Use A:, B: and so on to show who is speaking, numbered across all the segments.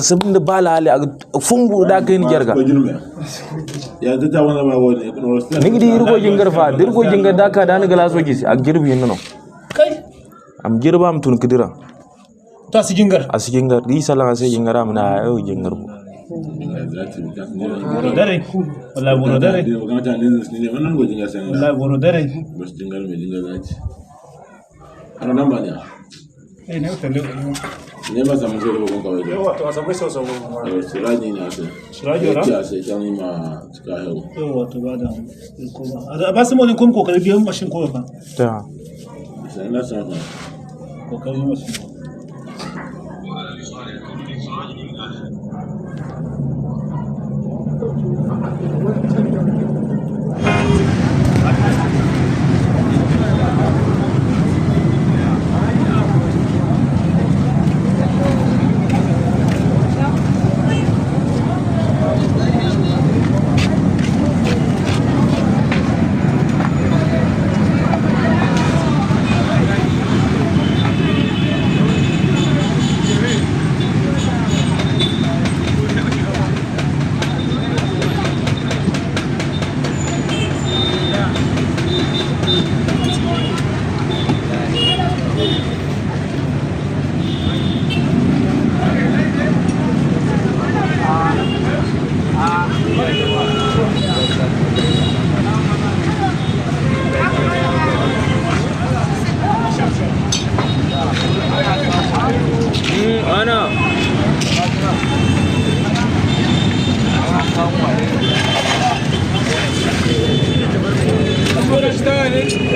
A: sabin ba la hali fungu da kai ni gerga
B: ya ta wani ba wani
A: ni gidi irgo jingar fa dirgo jingar da ka da ni gala so gisi a girbi no
C: kai
A: am girba mutun kidira
C: ta su jingar
A: a su jingar di sala sai jingar amna yau jingar bu
C: boro dare wallahi boro dare
B: wannan go jingar sai
C: wallahi boro dare
B: bas jingar me jingar zaki ana nan ba ne
C: ne ta le
B: ne ba samu sai ko kawai
C: yawa to asabai so
B: siraji ne ase
C: Siraji ra?
B: ya sai kan ma cika yau
C: yawa to ba da ko ba ba su mun kun kokari biyan mashin ko fa
A: ta
B: sai na san
C: kokari mashin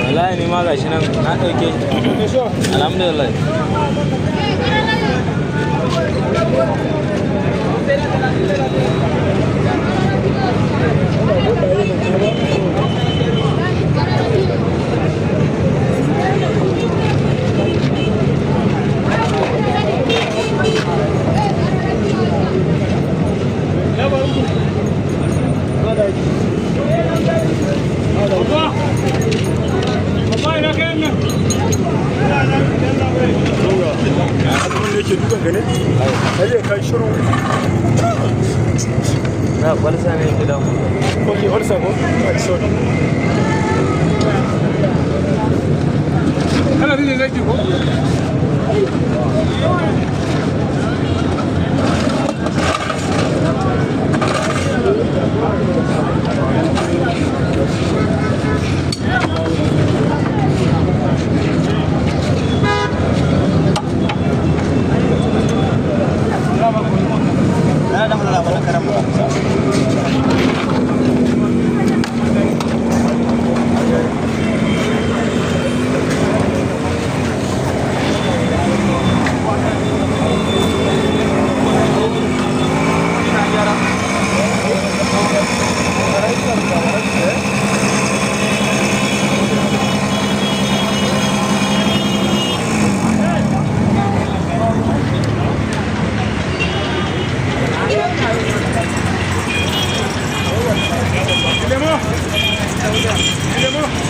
A: wallahi ni ma gashi nan na dauke alhamdulillah na kwalsa ne gidan
C: okay also go sorry kana rin zai ko